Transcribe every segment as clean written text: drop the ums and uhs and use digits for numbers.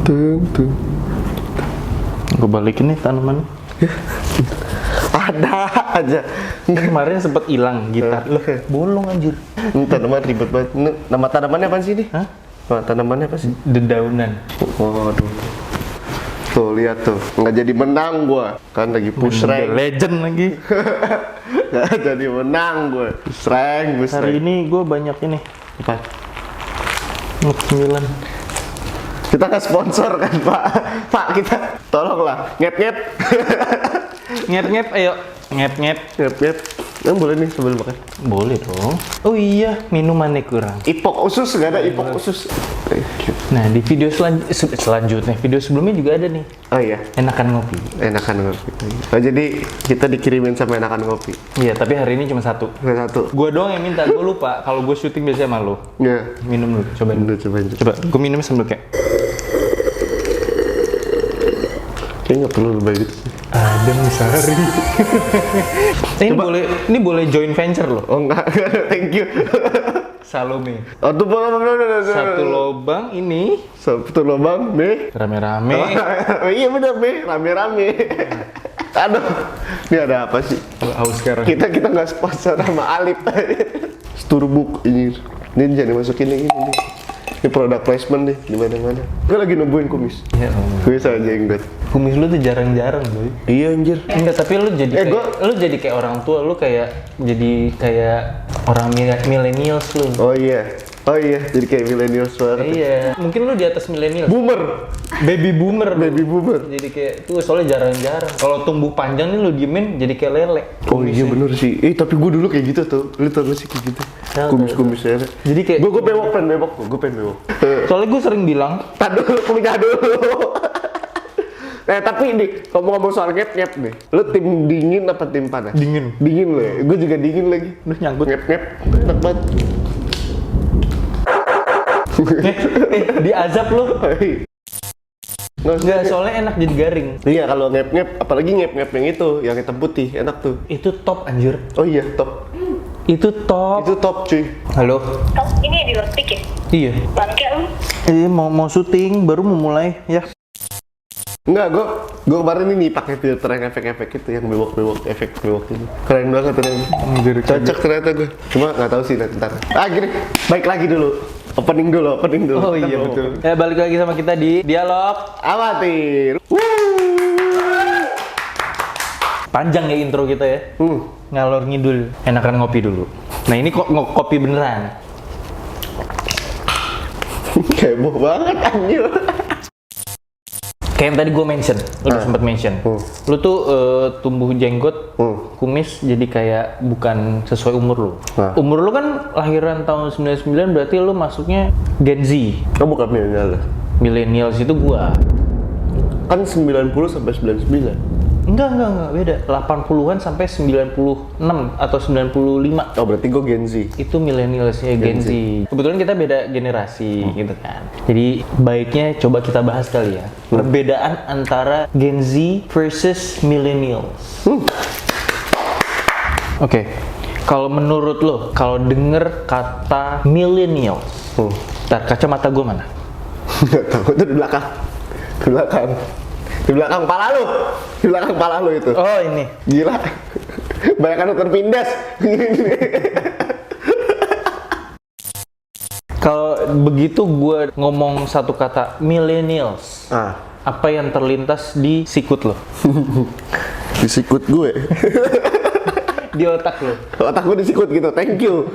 Tuh. Gue balikin nih tanaman. Ada aja. Kemarin sempet hilang gitar. Loh, bolong anjir. Ini tanaman ribet banget. Ini, nama tanamannya apa sih ini? Hah? Nama tanamannya apa sih? Dedaunan. Waduh. Tuh lihat tuh, nggak jadi menang gua. Kan lagi push rank. Legend lagi. Nggak jadi menang gua. Push rank. Hari ini gue banyak ini. Apa? Note 9. Kita nggak sponsor kan Pak? Pak kita tolonglah ngep. Ngep, ayo. Ngep. Yang boleh nih sebelum makan. Boleh dong. Oh iya, minumannya kurang. Ipok usus, nggak ada ipok usus. Nah, di video selanjutnya, video sebelumnya juga ada nih. Oh iya, Enakan ngopi. enakan ngopi. Oh jadi kita dikirimin sama enakan ngopi. Iya, tapi hari ini cuma satu. Satu. Gue doang yang minta, gue lupa. Kalau gue syuting biasanya sama lo. Ya. Minum dulu, cobain. Cobain. Coba, gue minum sambil kayak. Kayaknya nggak perlu lebih gitu sih. Adem sehari. Ini boleh join venture loh. Oh enggak, thank you. Salome. Oh tuh Satu lobang ini satu lubang B. rame-rame. Oh, iya benar B, rame-rame. Aduh, ini ada apa sih? Haus sekarang. Kita nggak sponsor sama Alip. Sturbuk ini jangan dimasukin ini. Ini produk placement nih di mana-mana. Gue lagi nungguin kumis. Ya Allah. Kumis aja jenggot. Kumis lu tuh jarang-jarang, boy. Iya anjir. Enggak, tapi lu jadi lu jadi kayak orang tua, lu jadi kayak orang millennials lu. Oh iya, jadi kayak milenial banget. Iya, mungkin lu di atas millennial. Boomer. Baby boomer. Jadi Jadi kayak tuh soalnya jarang-jarang. Kalau tumbuh panjang nih lu diemin jadi kayak lele. oh iya bener sih. Tapi gue dulu kayak gitu tuh. Lu tau gak sih kayak gitu? Kumis-kumisnya. Jadi kayak gue pengen bewok. soalnya gue sering bilang, Tadi dulu, kumisnya dulu. Tapi ini ngomong-ngomong soal ngep nih. Lu tim dingin apa tim panas? Dingin. Dingin lo ya. Gue juga dingin lagi. Duh nyangkut. Ngep. Enak banget. Diazab lu. Enggak, soalnya enak jadi garing. Iya kalau ngep, apalagi ngep yang itu, yang hitam putih, enak tuh. Itu top anjir. Oh iya, top. Itu top. Itu top cuy. Halo. Ini di lockpick ya? Iya. Bangke lu. Mau syuting, baru mau mulai ya. Enggak, gue kemarin ini pakai filter yang efek-efek itu, yang bewok-bewok, efek bewok itu. Keren banget ternyata. Cocok ternyata gue. Cuma nggak tahu sih ntar. Gini, baik lagi dulu. Opening dulu. Oh iya betul. Balik lagi sama kita di dialog amatir. Panjang ya intro kita ya. Ngalor ngidul. Enakan ngopi dulu. Nah ini kok kopi beneran. Heboh banget anjir. Kayak yang tadi gue mention, lu udah sempet mention. Lu tuh tumbuh jenggot, kumis jadi kayak bukan sesuai umur lu. Umur lu kan lahiran tahun 99, berarti lu masuknya Gen Z. Kamu bukan milenial. Millennials itu gua. Kan 90 sampai 99. Enggak, beda. 80-an sampai 96 atau 95. Oh, berarti gue Gen Z. Itu millennials ya, Gen Z. Kebetulan kita beda generasi gitu kan. Jadi baiknya coba kita bahas kali ya. Perbedaan antara Gen Z versus millennials. Oke. Kalau menurut lo, kalau denger kata millennials, ntar kacamata gue mana? Nggak tahu, itu di belakang. Di belakang kepala lu itu. Oh ini. Gila. Bayangkan dokter pindas. Kalau begitu gue ngomong satu kata millennials, apa yang terlintas di sikut lo? Di sikut gue. Di otak lo? Otak gue di sikut gitu, thank you.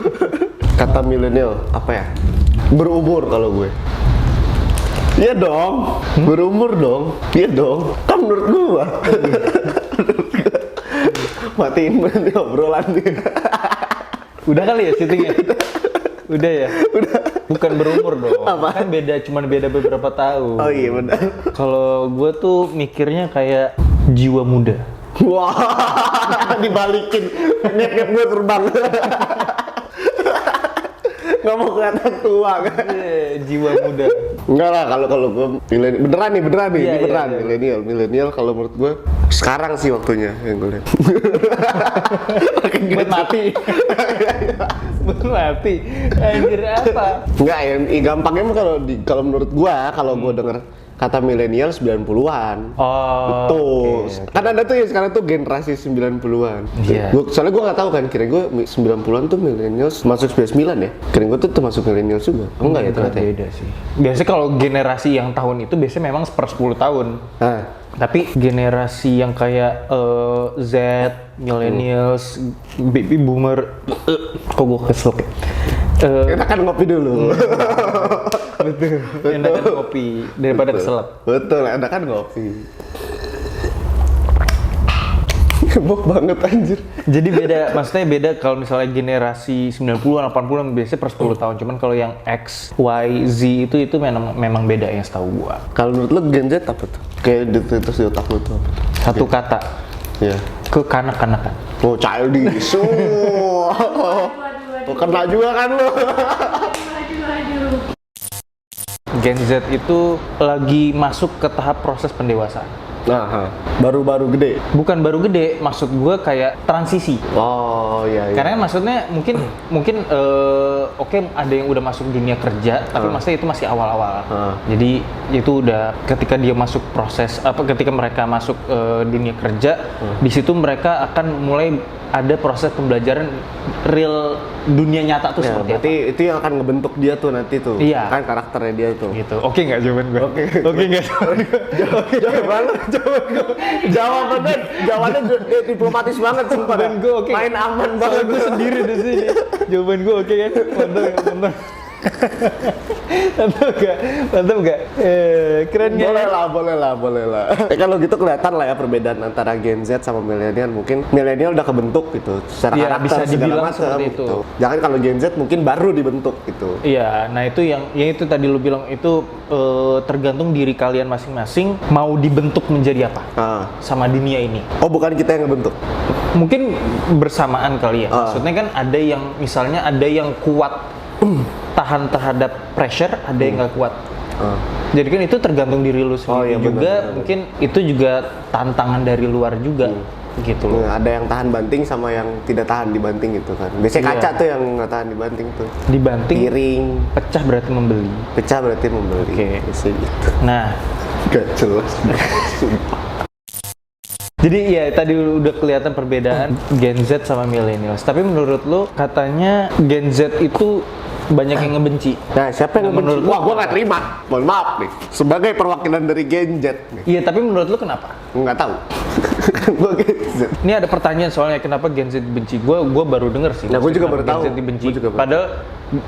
Kata milenial, apa ya? Berumur kalau gue. Iya dong, berumur dong. Iya dong, kan menurut gue. Matiin obrolan dia. Udah kali ya syutingnya? Udah ya? Udah. Bukan berumur dong. Apa? Kan cuman beda beberapa tahun. Oh iya benar. Kalau gue tuh mikirnya kayak jiwa muda. Wah, dibalikin. Ngep gue terbang. Nggak mau kelihatan tua kan? Jiwa muda. Enggak lah, kalau gue beneran nih, Iya, ini beneran. iya. Milenial kalau menurut gue sekarang sih waktunya yang gue lihat. Buat mati. Buat mati. Anjir apa? Enggak ya, gampangnya mah kalau menurut gue, kalau gue denger kata milenial 90-an. Oh. Betul. oke. Kan ada tuh ya sekarang tuh generasi 90-an. Iya. Soalnya gue nggak tahu kan, kira gue 90-an tuh milenial masuk 99 ya. Kira gue tuh termasuk milenial juga. Enggak ya ternyata. Ya? Beda sih. Biasanya kalau generasi yang tahun itu biasanya memang per 10 tahun. Nah, Tapi generasi yang kayak Z, millennials, baby boomer, kok gue keselak ya? enakan ngopi dulu. Betul. Enakan kopi daripada keselak. Betul, enakan ngopi. Gebok banget anjir. Jadi beda, maksudnya beda kalau misalnya generasi 90-an, 80-an biasanya per 10 tahun. Cuman kalau yang X, Y, Z itu memang beda yang setahu gua. Kalau menurut lu Gen Z apa tuh? Kayak terus di otak lu tuh apa? Satu kata, Iya. kekanak-kanakan. Oh, childish. Oh, kena juga kan lu. Gen Z itu lagi masuk ke tahap proses pendewasaan. Nah, baru-baru gede. Bukan baru gede, maksud gua kayak transisi. Oh, iya. Karena maksudnya mungkin oke ada yang udah masuk dunia kerja, tapi maksudnya itu masih awal-awal. Jadi itu udah ketika dia masuk proses ketika mereka masuk dunia kerja, di situ mereka akan mulai ada proses pembelajaran real dunia nyata tuh Ya, seperti apa. berarti itu yang akan ngebentuk dia tuh nanti tuh. Iya. Kan karakternya dia tuh. Gitu. Oke nggak jawaban gue? Oke nggak jawaban gue? Jawabannya diplomatis banget sumpah. Jawaban gue oke. Main aman banget. Soalnya gue sendiri di sini. Jawaban gue oke kan? Mantap. Mantap gak? Keren gak? Boleh lah. Kalau gitu kelihatan lah ya perbedaan antara Gen Z sama milenial. Mungkin milenial udah kebentuk gitu secara Iya, karakter bisa segala dibilang macam seperti gitu. itu. Jangan kalau Gen Z mungkin baru dibentuk gitu. Iya, nah itu yang itu tadi lu bilang itu tergantung diri kalian masing-masing mau dibentuk menjadi apa sama dunia ini. Oh, bukan kita yang ngebentuk. Mungkin bersamaan kali ya. Maksudnya kan ada yang misalnya ada yang kuat tahan terhadap pressure, ada yang nggak kuat. Jadi kan itu tergantung diri lu sendiri iya, juga. benar. Mungkin itu juga tantangan dari luar juga, gitu loh. Nah, ada yang tahan banting sama yang tidak tahan dibanting gitu kan. Biasanya Iya. kaca tuh yang nggak tahan dibanting tuh. Dibanting, Piring pecah berarti membeli. pecah berarti membeli. Oke. Biasanya gitu. Nah, Gak jelas. jadi ya tadi udah kelihatan perbedaan Gen Z sama millennials. Tapi menurut lu katanya Gen Z itu banyak yang ngebenci. Nah, siapa yang menurut ngebenci? lu Wah, gua nggak terima. Mohon maaf nih. Sebagai perwakilan dari Gen Z nih. Iya, tapi menurut lu kenapa? Nggak tahu. Gua Gen Z. Ini ada pertanyaan soalnya kenapa Gen Z dibenci. Gua baru denger sih. Nah, gua juga Kenapa baru tahu. Gen Z dibenci. Gua juga baru Padahal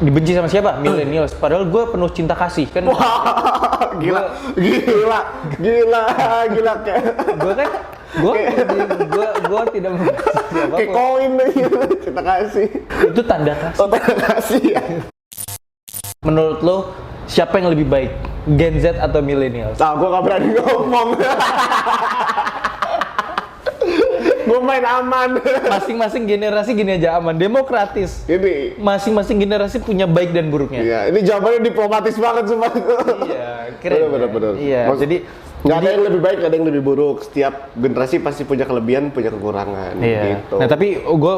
dibenci sama siapa? Millennials. Padahal gua penuh cinta kasih kan. Wah, gila kayak Gua tidak membenci siapa. kayak koin nih. Kita kasih. Itu tanda kasih. Oh, terima kasih ya. Menurut lo siapa yang lebih baik? Gen Z atau millennials? Nah, gua nggak berani ngomong. Gua main aman. Masing-masing generasi gini aja aman, demokratis. Ini. Masing-masing generasi punya baik dan buruknya. Iya, ini jawabannya diplomatis banget semua. Iya, keren. Bener. Iya, jadi nggak ada yang lebih baik, nggak ada yang lebih buruk. Setiap generasi pasti punya kelebihan, punya kekurangan. iya. Gitu. Nah, tapi gue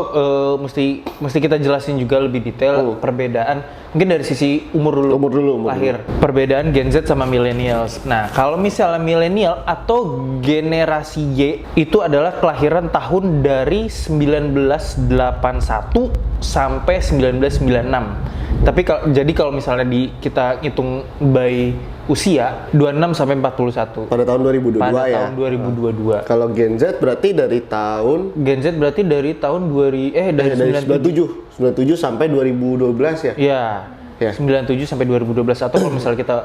mesti kita jelasin juga lebih detail perbedaan. Mungkin dari sisi umur dulu. Lahir. Perbedaan Gen Z sama millennials. Nah, kalau misalnya millennial atau generasi Y itu adalah kelahiran tahun dari 1981 sampai 1996. Tapi kalau misalnya kita hitung by usia 26 sampai 41. Pada tahun 2022 Pada ya. tahun 2022. Kalau Gen Z berarti dari tahun Gen Z berarti dari tahun dari 97 sampai 2012 ya. Iya. Ya. 97 sampai 2012 atau kalau misalnya kita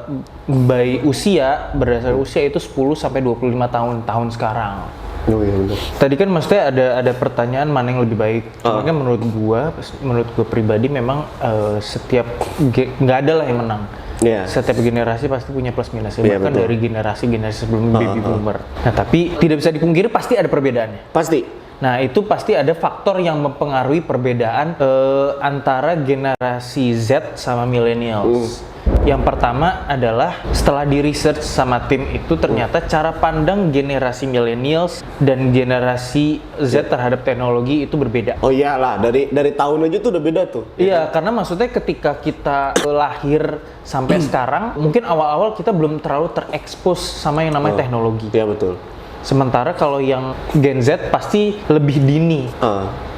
by usia berdasarkan usia itu 10 sampai 25 tahun sekarang. Oh iya benar. Tadi kan maksudnya ada pertanyaan mana yang lebih baik. Makanya menurut gua pribadi memang nggak ada lah yang menang. Iya. Setiap generasi pasti punya plus minusnya, Iya, bahkan betul. dari generasi sebelum baby boomer. Nah, tapi tidak bisa dipungkiri pasti ada perbedaannya. Pasti. Nah, itu pasti ada faktor yang mempengaruhi perbedaan antara generasi Z sama millennials. Yang pertama adalah setelah di research sama tim itu ternyata cara pandang generasi millennials dan generasi Z terhadap teknologi itu berbeda. Oh iyalah, dari tahun aja tuh udah beda tuh. Iya, karena maksudnya ketika kita lahir sampai sekarang, mungkin awal-awal kita belum terlalu terekspos sama yang namanya teknologi. Iya betul. Sementara kalau yang Gen Z pasti lebih dini.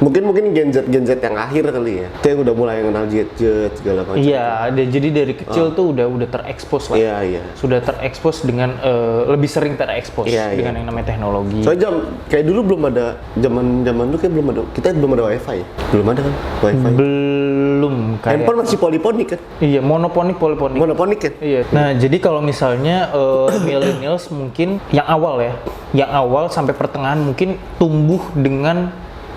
Mungkin Gen Z yang akhir kali ya. Itu yang udah mulai kenal jet segala macam. Iya, jadi dari kecil tuh udah terekspos lah. Iya. Sudah terekspos dengan lebih sering terekspos dengan yang namanya teknologi. Soalnya kayak dulu belum ada zaman dulu kayak belum ada. Kita belum ada wifi ya? Belum ada kan wifi? Belum kayak. Handphone masih poliponik kan? Iya, monoponik. Monoponik kan? Iya. Nah, jadi kalau misalnya millennials mungkin yang awal sampai pertengahan mungkin tumbuh dengan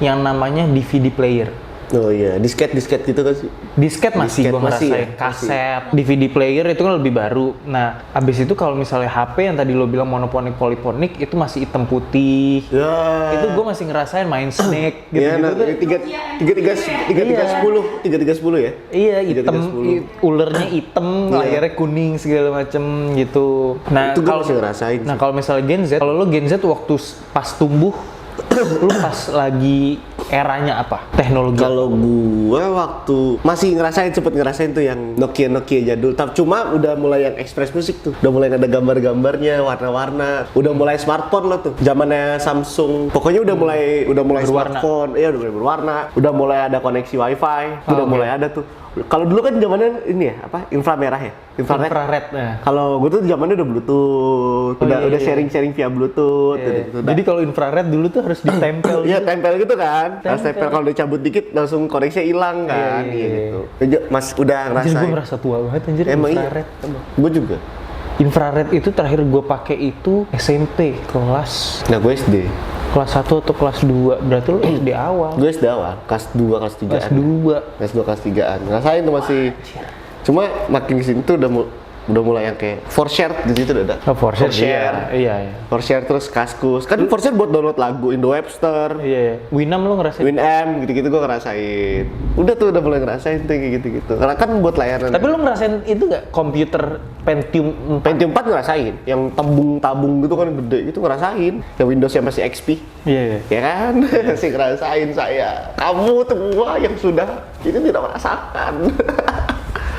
yang namanya DVD player. Oh iya, disket gitu kan sih? Disket masih gue ngerasain, kaset, DVD player itu kan lebih baru. Nah, abis itu kalau misalnya HP yang tadi lo bilang monoponik poliponik itu masih hitam putih. Ya. Itu gue masih ngerasain main Snake gitu. Iya, nah, 3310 ya? Iya, hitam, ulernya hitam, layarnya kuning segala macem gitu. Nah, itu gue masih ngerasain. Nah, kalau misalnya Gen Z, kalau lo Gen Z waktu pas tumbuh, lu pas lagi eranya apa? Teknologi. Kalau gua waktu masih sempet ngerasain tuh yang Nokia jadul. Cuma udah mulai yang Express Music tuh. Udah mulai ada gambar-gambarnya, warna-warna. Udah mulai smartphone lo tuh. Zamannya Samsung. Pokoknya udah mulai berwarna. smartphone. Iya, udah mulai berwarna. Udah mulai ada koneksi WiFi. Udah mulai ada tuh. Kalau dulu kan zamannya ini ya, apa? Inframerah ya? Infrared. Nah. Kalau gue tuh zamannya udah Bluetooth, udah sharing gitu. Bluetooth. Gitu. Jadi kalau infrared dulu tuh harus ditempel. Iya, tempel gitu kan. Harus tempel, kalau dicabut dikit langsung koneksinya hilang kan. Iya gitu. Mas udah ngerasain. Gue merasa tua banget anjir. Emang infrared. Iya. Gue juga. Infrared itu terakhir gue pakai itu SMP kelas. Nah, gue SD. Kelas 1 atau kelas 2, berarti lu SD awal. Gue SD awal, kelas 2, kelas 3. Kelas 2. Kelas 2, kelas 3-an. Ngerasain tuh masih. Cuma makin kesini tuh udah mulai yang kayak Forshare gitu udah ada. Oh, Forshare. Iya. Forshare terus Kaskus. Kan Forshare buat download lagu Indo Webster. Iya. Winamp lu ngerasain? Winamp gitu-gitu gue ngerasain. Udah mulai ngerasain tuh kayak gitu-gitu. Karena kan buat layanan. Tapi lu ngerasain itu gak komputer Pentium 4 ngerasain. Yang tabung gitu kan gede gitu ngerasain. Yang Windows yang masih XP. Iya. Ya kan? Masih ngerasain saya. Kamu semua yang sudah itu tidak merasakan.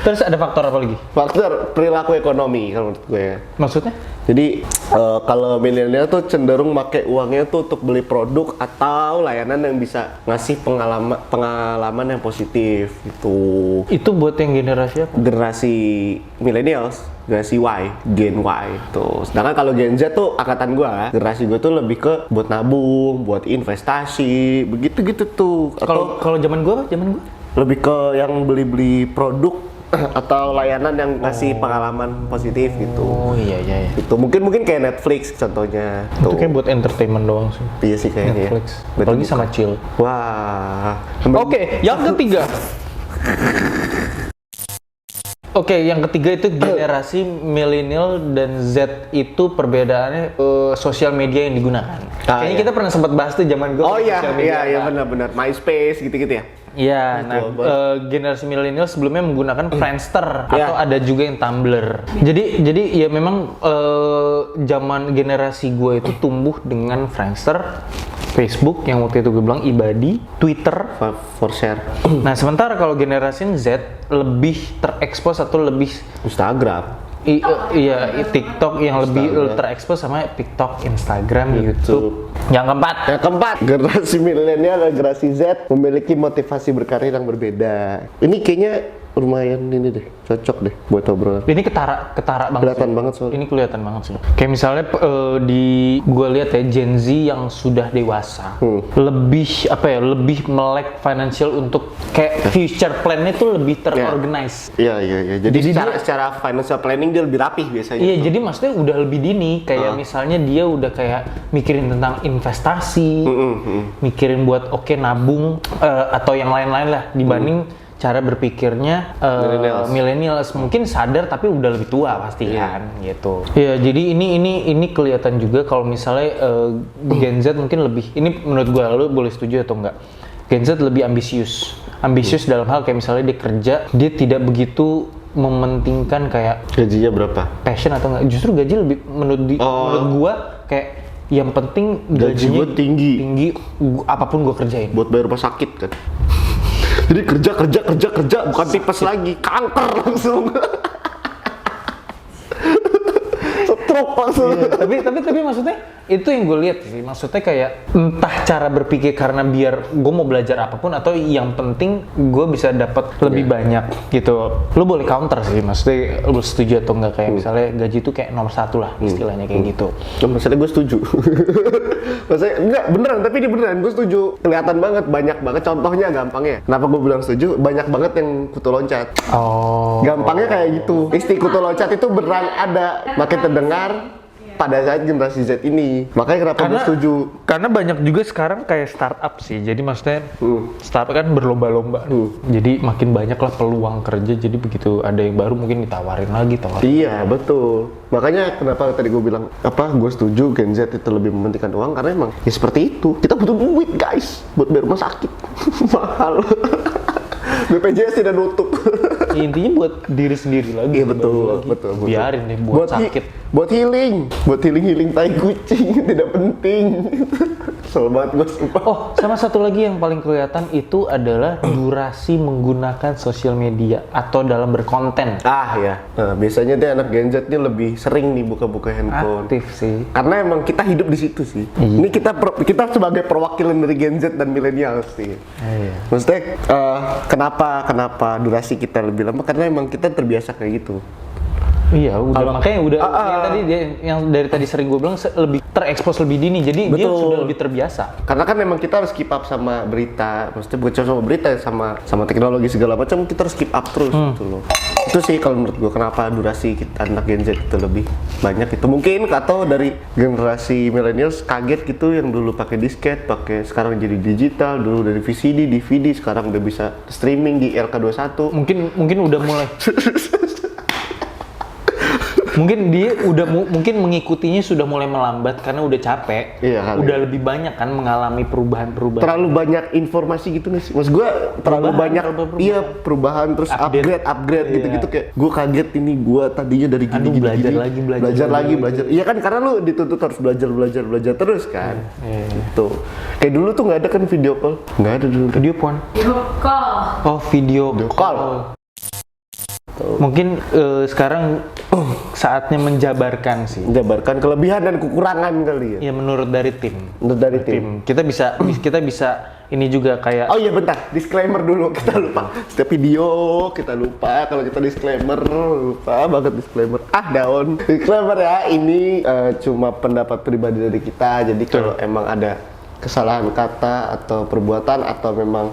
Terus ada faktor apa lagi? Faktor perilaku ekonomi kalau menurut gue ya. Maksudnya? Jadi kalau milenial tuh cenderung pakai uangnya tuh untuk beli produk atau layanan yang bisa ngasih pengalaman yang positif gitu. Itu buat yang generasi apa? Generasi millennials, generasi Y, Gen Y tuh. Sedangkan kalau Gen Z tuh angkatan gua, generasi gua tuh lebih ke buat nabung, buat investasi, begitu-gitu tuh. Kalau zaman gua Lebih ke yang beli-beli produk atau layanan yang ngasih pengalaman positif gitu. Oh iya. Itu mungkin kayak Netflix contohnya. Itu kayak buat entertainment doang sih. Iya sih kayaknya. Netflix. Ya. Apalagi sama chill. Wah. Oke, yang ketiga. Yang ketiga itu generasi milenial dan Z itu perbedaannya sosial media yang digunakan. Kayaknya kita pernah sempat bahas tuh zaman gue. Oh iya benar. MySpace gitu-gitu ya. Iya, generasi milenial sebelumnya menggunakan Friendster atau ada juga yang Tumblr. Jadi ya memang zaman generasi gue itu tumbuh dengan Friendster, Facebook yang waktu itu gue bilang Ibadi, Twitter, Forshare. Nah, sementara kalau generasi Z lebih terekspos atau lebih Instagram. Iya, TikTok yang lebih terekspos sama TikTok, Instagram, YouTube. Yang keempat, generasi milenial dan generasi Z memiliki motivasi berkarir yang berbeda. Ini kayaknya lumayan ini deh, cocok deh buat obrolan. Ini ketara banget. Kelihatan banget soalnya. Ini kelihatan banget sih. Kayak misalnya gue lihat ya Gen Z yang sudah dewasa, lebih melek financial untuk kayak future plan-nya tuh lebih terorganize. Iya. Jadi secara financial planning dia lebih rapih biasanya. Iya, jadi maksudnya udah lebih dini. Kayak misalnya dia udah kayak mikirin tentang investasi, mikirin buat nabung atau yang lain-lain lah dibanding cara berpikirnya millennials mungkin sadar tapi udah lebih tua pasti kan gitu. Ya jadi ini kelihatan juga kalau misalnya Gen Z mungkin lebih, ini menurut gue, lu boleh setuju atau enggak, Gen Z lebih ambisius dalam hal kayak misalnya dia kerja, dia tidak begitu mementingkan kayak gajinya berapa, passion atau enggak. Justru gaji lebih menurut gua kayak yang penting gajinya gua tinggi, apapun gua kerjain buat bayar rumah sakit kan. Jadi kerja bukan tipes lagi, kanker langsung. Stroke langsung. Iya, tapi maksudnya itu yang gue lihat sih, maksudnya kayak entah cara berpikir karena biar gue mau belajar apapun atau yang penting gue bisa dapat lebih banyak gitu. Lo boleh counter sih, maksudnya lo setuju atau enggak kayak misalnya gaji itu kayak nomor satu lah istilahnya kayak gitu. Maksudnya gue setuju. Maksudnya enggak beneran, tapi ini beneran gue setuju. Kelihatan banget, banyak banget contohnya gampangnya. Kenapa gue bilang setuju? Banyak banget yang kutu loncat. Gampangnya kayak gitu. Istilah kutu loncat itu beneran ada, makin terdengar pada saat generasi Z ini. Makanya kenapa gue setuju. Karena banyak juga sekarang kayak startup sih. Jadi maksudnya startup kan berlomba-lomba. Jadi makin banyak lah peluang kerja. Jadi begitu ada yang baru mungkin ditawarin lagi. Iya betul. Makanya kenapa tadi gue bilang gue setuju Gen Z itu lebih mementingkan uang, karena emang ya seperti itu. Kita butuh duit guys buat bayar rumah sakit. Mahal. BPJS tidak nutup. Intinya buat diri sendiri lagi. Iya betul. Biarin deh buat sakit. Buat healing tai kucing tidak penting. Kesel banget gue sumpah. Oh, sama satu lagi yang paling kelihatan itu adalah durasi menggunakan sosial media atau dalam berkonten. Ya. Nah, biasanya dia anak Gen Z ini lebih sering nih buka-buka handphone. Aktif sih. Karena emang kita hidup di situ sih. Ini kita sebagai perwakilan dari Gen Z dan milenial sih. Maksudnya kenapa durasi kita lebih lama? Karena emang kita terbiasa kayak gitu. Iya, makanya yang dari tadi sering gue bilang lebih terekspos lebih dini, jadi dia sudah lebih terbiasa. Karena kan memang kita harus keep up sama berita, maksudnya bukan cuma sama berita, sama teknologi segala macam, kita harus keep up terus gitu loh. Itu sih kalau menurut gue kenapa durasi kita anak Gen Z itu lebih banyak itu. Mungkin atau dari generasi millennials kaget gitu yang dulu pakai disket, sekarang jadi digital, dulu dari VCD, DVD, sekarang udah bisa streaming di LK21. Mungkin udah mulai mungkin dia mungkin mengikutinya sudah mulai melambat karena udah capek. Iya, udah lebih banyak kan mengalami perubahan. Terlalu banyak informasi gitu nih. Maksud gue terlalu banyak perubahan terus upgrade gitu-gitu kayak gue kaget ini gue tadinya dari gini belajar lagi. Iya kan karena lu dituntut harus belajar terus kan. Gitu. Kayak dulu tuh nggak ada kan video call. Nggak ada dulu. Video call. Oh, video call. Mungkin sekarang saatnya menjabarkan sih. Menjabarkan kelebihan dan kekurangan kali ya. Ya menurut dari tim. Kita bisa ini juga kayak. Oh iya bentar, disclaimer dulu, kita lupa. Setiap video kita lupa kalau kita disclaimer, lupa banget disclaimer. Daun. Disclaimer ya, ini cuma pendapat pribadi dari kita. Jadi kalau emang ada kesalahan kata atau perbuatan atau memang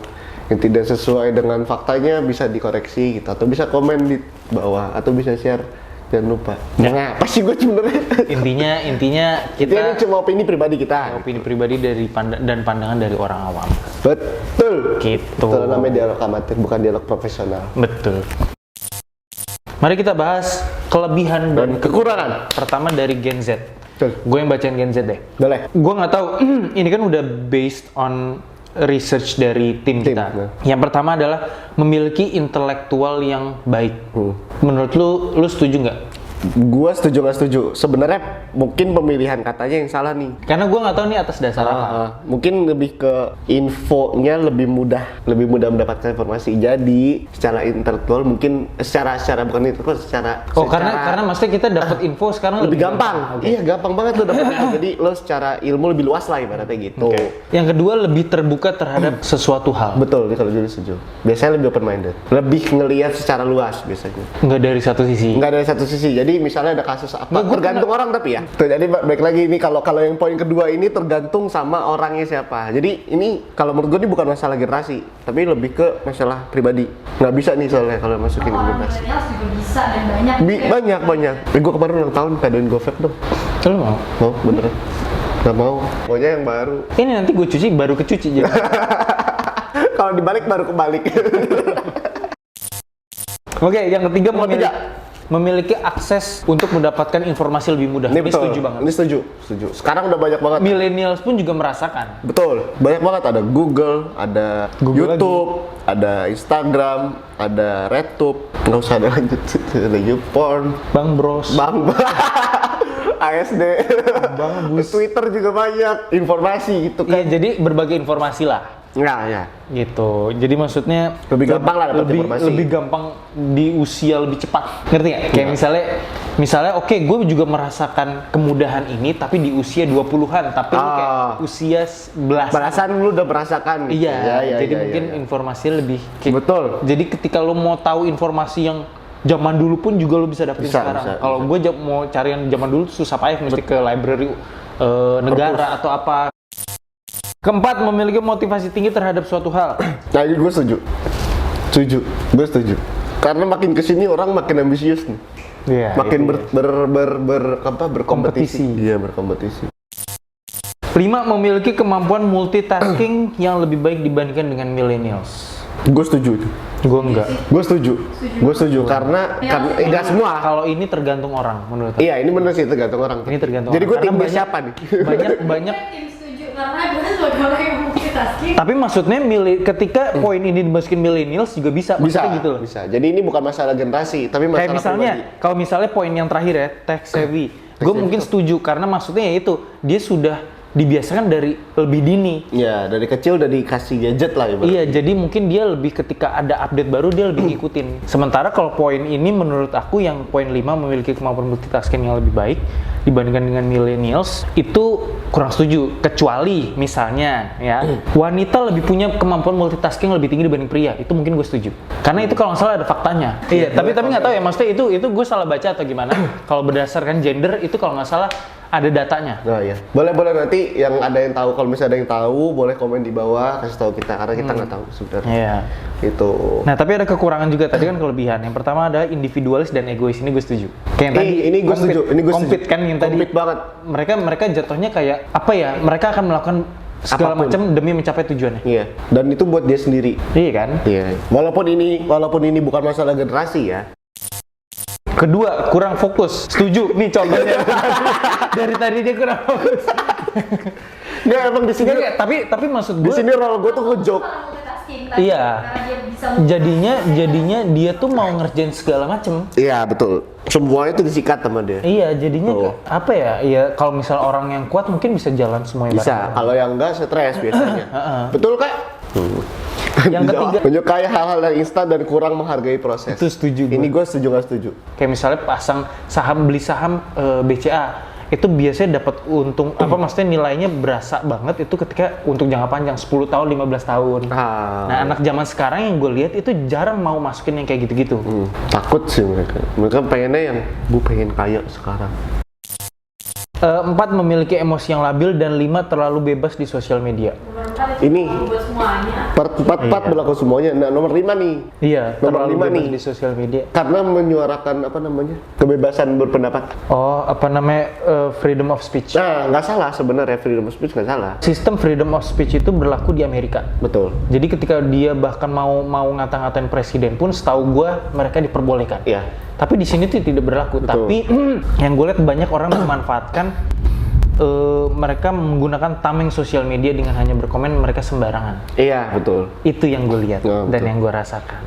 yang tidak sesuai dengan faktanya bisa dikoreksi gitu, atau bisa komen di bawah atau bisa share, jangan lupa. Apa sih gue sebenarnya? Intinya kita ini cuma opini pribadi kita. Opini pribadi dari dan pandangan dari orang awam. Betul. Gitu. Itu namanya dialog amatir, bukan dialog profesional. Betul. Mari kita bahas kelebihan dan kekurangan. Pertama dari Gen Z. Gue yang bacain Gen Z deh. Boleh. Gue nggak tahu. Ini kan udah based on research dari tim kita. Yang pertama adalah memiliki intelektual yang baik. Menurut lu setuju nggak? Gua setuju nggak setuju. Sebenarnya mungkin pemilihan katanya yang salah nih. Karena gua nggak tahu nih atas dasar apa. Mungkin lebih ke infonya lebih mudah mendapatkan informasi. Jadi secara intelektual mungkin secara bukan intelektual secara. Karena maksudnya kita dapat info sekarang lebih gampang. Okay. Iya gampang banget lo dapat info. Jadi lo secara ilmu lebih luas lah ibaratnya gitu. Yang kedua lebih terbuka terhadap sesuatu hal. Betul, kalau jadi setuju. Biasanya lebih open minded. Lebih ngelihat secara luas biasanya. Nggak dari satu sisi. Jadi misalnya ada kasus apa, tergantung orang tapi ya. Tuh, jadi baik lagi ini kalau yang poin kedua ini tergantung sama orangnya siapa. Jadi ini kalau menurut gue ini bukan masalah generasi, tapi lebih ke masalah pribadi. Nggak bisa nih soalnya kalau masukin ke generasi. Milenials juga bisa dan banyak. Gue kemarin ulang tahun kadoin GoVape dong. Lu mau? Mau beneran? Nggak mau. Pokoknya yang baru. Ini nanti gue cuci baru kecuci jadi. Kalau dibalik baru kebalik. Oke, yang ketiga Nomor tiga. memiliki akses untuk mendapatkan informasi lebih mudah. Ini Ini betul. setuju banget. Ini setuju. Sekarang udah banyak banget. Millennials pun juga merasakan. Betul, banyak banget. Ada Google, ada Google YouTube, ada Instagram, ada RedTube. Nggak usah ada lanjut, ada YouPorn, Bang Bros. Bang, ASD, Bagus. Twitter juga banyak informasi gitu Iya, kan. jadi berbagai informasi lah. Nah, ya. Gitu. Jadi maksudnya Lebih gampang lah dapat informasi. Lebih gampang di usia lebih cepat. Ngerti nggak? Kayak misalnya oke, gue juga merasakan kemudahan ini tapi di usia 20-an, tapi lu kayak usia 11. Balasan lu udah merasakan. Iya, Ya, jadi ya, mungkin ya. informasi lebih Betul. Jadi ketika lu mau tahu informasi yang zaman dulu pun juga lu bisa dapetin Bisa, sekarang. bisa, Kalau gue mau cari yang zaman dulu tuh susah payah, mesti ke library negara atau apa. Keempat, memiliki motivasi tinggi terhadap suatu hal. Nah, ini gue setuju. Gue setuju. Karena makin kesini orang makin ambisius nih. Iya. Makin berkompetisi. Kompetisi. Iya, berkompetisi. 5. Memiliki kemampuan multitasking yang lebih baik dibandingkan dengan millennials. Gue setuju itu. Gue enggak. Gue setuju karena enggak semua. Kalau ini tergantung orang menurut aku. Iya, ini bener sih tergantung orang. Ini tergantung Jadi gue orang. Karena tim siapa nih? Banyak. Tim setuju karena gue sebagai orang yang multitasking. Tapi maksudnya ketika poin ini dimasukin millennials juga bisa. Maksudnya gitu loh. Bisa. Jadi ini bukan masalah generasi, tapi masalah Kayak misalnya, kalau misalnya poin yang terakhir ya, tech savvy. Gue mungkin setuju karena maksudnya ya itu, dia sudah dibiasakan dari lebih dini. Iya, dari kecil udah dikasih gadget lah ibaratnya. Iya, jadi mungkin dia lebih ketika ada update baru dia lebih ngikutin. Sementara kalau poin ini menurut aku yang poin 5 memiliki kemampuan multitasking yang lebih baik dibandingkan dengan millennials itu kurang setuju. Kecuali misalnya ya, wanita lebih punya kemampuan multitasking lebih tinggi dibanding pria. Itu mungkin gue setuju. Karena itu kalau nggak salah ada faktanya. Iya, tapi nggak tahu ya, maksudnya itu gue salah baca atau gimana. Kalau berdasarkan gender itu kalau nggak salah ada datanya. Nah, iya. Boleh nanti yang ada yang tahu, kalau misalnya ada yang tahu boleh komen di bawah kasih tahu kita karena kita nggak tahu sebenarnya. Iya. Itu. Nah, tapi ada kekurangan juga tadi kan kelebihan. Yang pertama ada individualis dan egois, ini gue setuju. Kayak yang tadi Ini gue setuju. compete kan yang tadi. Compete banget. Mereka jatuhnya kayak apa ya? Mereka akan melakukan segala Apapun. macam demi mencapai tujuannya. Iya. Dan itu buat dia sendiri. Iya kan? Iya. Walaupun ini bukan masalah generasi ya. Kedua, kurang fokus. Setuju. Nih contohnya. Dari tadi dia kurang fokus. Nggak, emang di sini. Nggak, tapi maksud Di gue sini role gue tuh ngejok. Iya. Karena dia bisa jadinya dia tuh mau ngerjain segala macem. Iya, betul. Semuanya tuh disikat sama dia. Iya, jadinya Tuh. apa ya? Iya, kalau misal orang yang kuat mungkin bisa jalan semuanya Bisa. bareng-bareng. Kalau yang enggak stres biasanya. Betul, Kak? Yang ketiga, menyukai hal-hal yang instan dan kurang menghargai proses. itu setuju gue. Ini gue setuju nggak setuju. Kayak misalnya pasang beli saham BCA itu biasanya dapat untung maksudnya nilainya berasa banget itu ketika untuk jangka panjang 10 tahun 15 tahun. Nah, anak zaman sekarang yang gue lihat itu jarang mau masukin yang kayak gitu-gitu. Takut sih mereka. Mereka pengennya yang gue pengen kaya sekarang. 4 memiliki emosi yang labil dan 5 terlalu bebas di sosial media. Ini buat semuanya. Empat berlaku semuanya. Nah, nomor 5 nih. Iya, Nomor terlalu 5 bebas nih. di sosial media. Karena menyuarakan kebebasan berpendapat. Oh, freedom of speech. Nah, nggak salah sebenarnya, freedom of speech nggak salah. Sistem freedom of speech itu berlaku di Amerika. Betul. Jadi ketika dia bahkan mau ngata-ngatain presiden pun setahu gue mereka diperbolehkan. Iya. Tapi di sini tuh tidak berlaku. Betul. Tapi yang gue lihat banyak orang memanfaatkan mereka menggunakan tameng sosial media dengan hanya berkomen mereka sembarangan. Iya, betul. Itu yang gue lihat Ya, dan betul. yang gue rasakan.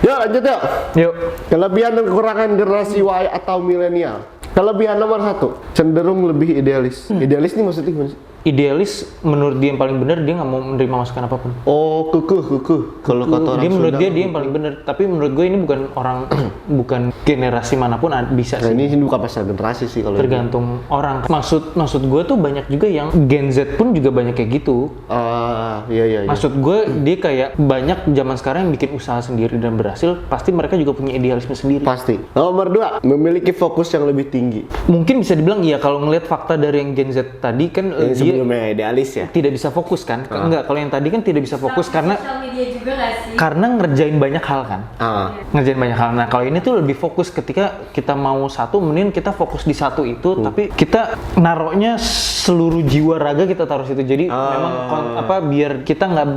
Yuk, lanjut yuk. Yuk. Kelebihan dan kekurangan generasi Y atau milenial. Kelebihan nomor 1, cenderung lebih idealis. Idealis nih maksudnya gimana sih? Idealis menurut dia yang paling benar, dia nggak mau menerima masukan apapun. Oh, kekeh. Kalau kata orang Dia menurut Sunda, dia yang paling benar. Tapi menurut gue ini bukan orang bukan generasi manapun bisa Nah, sih. ini bukan masalah generasi sih kalau Tergantung orang. Maksud gue tuh banyak juga yang Gen Z pun juga banyak kayak gitu. Iya. Maksud gue dia kayak banyak zaman sekarang yang bikin usaha sendiri dan berhasil, pasti mereka juga punya idealisme sendiri. Pasti. Nomor 2, memiliki fokus yang lebih tinggi. Mungkin bisa dibilang ya kalau ngelihat fakta dari yang Gen Z tadi kan Yang dia sebelumnya idealis ya. tidak bisa fokus kan? Enggak, kalau yang tadi kan tidak bisa fokus karena sosial media juga nggak sih? karena ngerjain banyak hal kan. Ngerjain banyak hal. Nah kalau ini tuh lebih fokus ketika kita mau satu, mending kita fokus di satu itu, tapi kita naruhnya seluruh jiwa raga kita taruh situ. Jadi memang biar kita nggak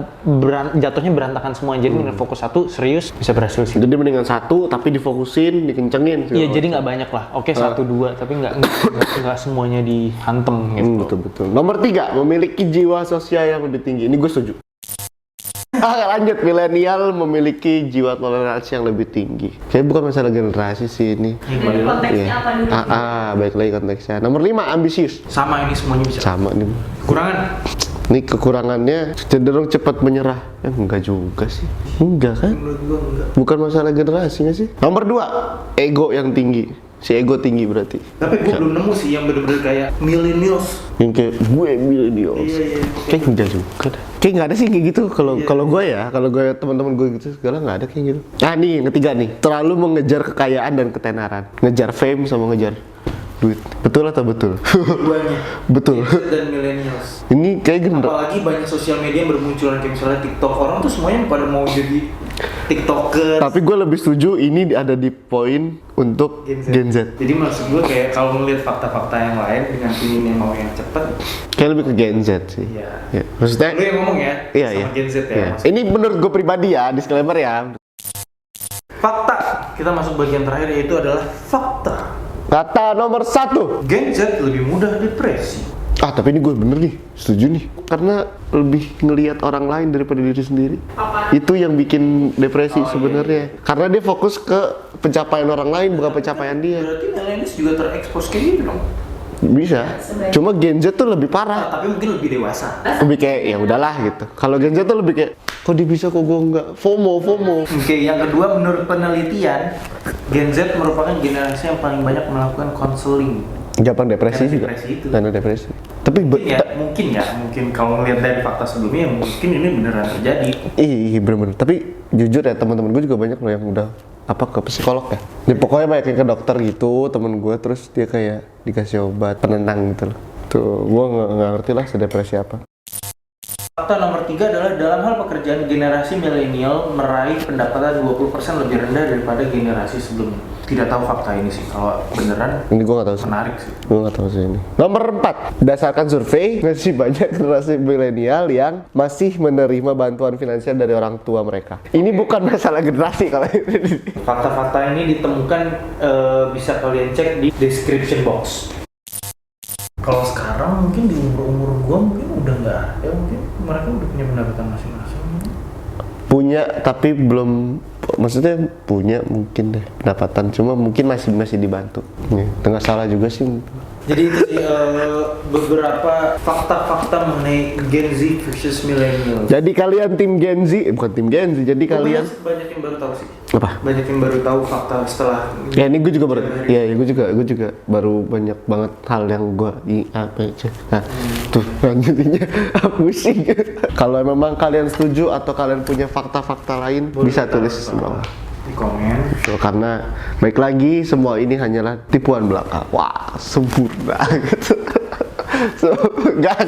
jatuhnya berantakan semua. Jadi mending fokus satu, serius bisa berhasil sih. Jadi mendingan satu tapi difokusin, dikencengin. Iya, jadi nggak banyak lah. Oke, 1-2, tapi nggak semuanya dihantem gitu. Betul. Nomor 3, memiliki jiwa sosial yang lebih tinggi. Ini gue setuju. Lanjut, milenial memiliki jiwa toleransi yang lebih tinggi. Kayaknya bukan masalah generasi sih ini. Jadi konteksnya apa dulu? Baik lagi konteksnya. Nomor 5, ambisius. Sama ini semuanya bisa. Sama nih. Kurangan. Ini kekurangannya cenderung cepat menyerah. Enggak juga sih. Enggak kan? Menurut gua enggak. Bukan masalah generasi nggak sih? Nomor 2, ego yang tinggi. Si ego tinggi berarti. Tapi gue belum nemu sih yang bener-bener kayak millennials. Yang kayak gue millennials. Iya. Kayak enggak juga dah. Kayak nggak ada sih kayak gitu. Kalau gue ya, kalau gue teman-teman gue gitu segala nggak ada kayak gitu. Nah nih yang ketiga nih, terlalu mengejar kekayaan dan ketenaran, ngejar fame sama ngejar duit. Betul atau betul? Keduanya. Betul. Gen Z dan millennials. Ini kayak gini. Apalagi banyak sosial media yang bermunculan kayak misalnya TikTok. Orang tuh semuanya pada mau jadi TikToker. Tapi gue lebih setuju ini ada di poin untuk Gen Z. Jadi maksud gue kayak kalau ngeliat fakta-fakta yang lain dengan ingin yang mau yang cepet. Kayak lebih ke Gen Z sih. Iya. Ya. Maksudnya? Lu yang ngomong ya. Iya. Sama Gen Z ya. Iya. Ini menurut gue pribadi ya, disclaimer ya. Fakta. Kita masuk bagian terakhir yaitu adalah fakta. Kata nomor 1. Gen Z lebih mudah depresi. Tapi ini gue bener nih, setuju nih. Karena lebih ngelihat orang lain daripada diri sendiri. Apa? Itu yang bikin depresi sebenarnya. Karena dia fokus ke pencapaian orang lain, bukan pencapaian dia. Berarti millennials juga terekspos kayak gitu dong. Bisa. Cuma Gen Z tuh lebih parah. Tapi mungkin lebih dewasa. Lebih kayak ya udahlah gitu. Kalau Gen Z tuh lebih kayak kok dia bisa kok gue enggak. FOMO. Oke, yang kedua menurut penelitian, Gen Z merupakan generasi yang paling banyak melakukan konseling. Gampang depresi Karena juga. depresi itu. Karena depresi. Tapi Mungkin kalau ngeliat dari fakta sebelumnya mungkin ini beneran terjadi. iya bener-bener. Tapi jujur ya teman-teman gue juga banyak loh yang udah ke psikolog ya. Dia pokoknya banyak yang ke dokter gitu temen gue, terus dia kayak dikasih obat penenang gitu loh. Tuh gue nggak ngerti lah sedepresi apa. Fakta nomor 3 adalah dalam hal pekerjaan generasi milenial meraih pendapatan 20% lebih rendah daripada generasi sebelumnya. Tidak tahu fakta ini sih, kalau beneran Ini gue nggak tahu sih. menarik sih. Gue nggak tahu sih ini. Nomor 4, berdasarkan survei masih banyak generasi milenial yang masih menerima bantuan finansial dari orang tua mereka. Ini bukan masalah generasi kalau ini. Fakta-fakta ini ditemukan bisa kalian cek di description box. Kalau sekarang mungkin di umur gua mungkin udah nggak ada, mungkin mereka udah punya pendapatan masing-masing. Punya tapi belum, maksudnya punya mungkin deh pendapatan, cuma mungkin masih dibantu. Tengah salah juga sih. Jadi itu sih beberapa fakta-fakta mengenai Gen Z versus millennial. Jadi kalian tim Gen Z, bukan tim Gen Z, jadi kalian Banyak yang baru tahu sih. apa? Banyak yang baru tahu fakta setelah. Ya ini gue juga baru, gue juga baru banyak banget hal yang gue apa aja. Nah, tuh lanjutinnya pusing. Kalau memang kalian setuju atau kalian punya fakta-fakta lain, bisa tulis di bawah. Di komen. So, karena baik lagi semua ini hanyalah tipuan belaka. Wah, sempurna gitu. So, enggak.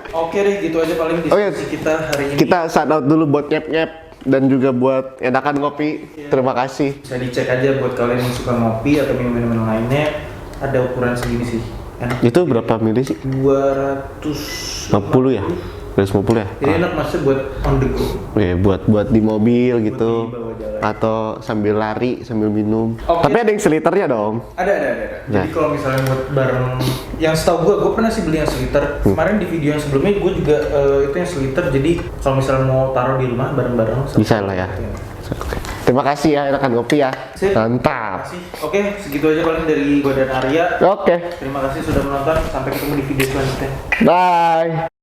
Oke deh, gitu aja paling diskusi kita hari ini. Kita shout out dulu buat nyep-nyep dan juga buat enakan ngopi. Terima kasih. Bisa dicek aja buat kalian yang suka ngopi atau minum-minuman lainnya. Ada ukuran segini sih. Enak. Itu berapa mili sih? 250 ya? 250 ya? Jadi enak maksudnya buat on the go. Ya, buat di mobil gitu. dibawa jalan. Atau sambil lari, sambil minum. Oke. Tapi ada yang seliternya dong. Ada. Nah. Jadi kalau misalnya buat bareng, yang setahu gue pernah sih beli yang seliter. Kemarin di video yang sebelumnya gue juga itu yang seliter. Jadi kalau misalnya mau taruh di rumah bareng-bareng. Bisa lah ya. Oke. Terima kasih ya, enakan ngopi ya. Sip. Mantap. Oke, segitu aja paling dari gue dan Arya. Oke. Terima kasih sudah menonton. Sampai ketemu di video selanjutnya. Bye.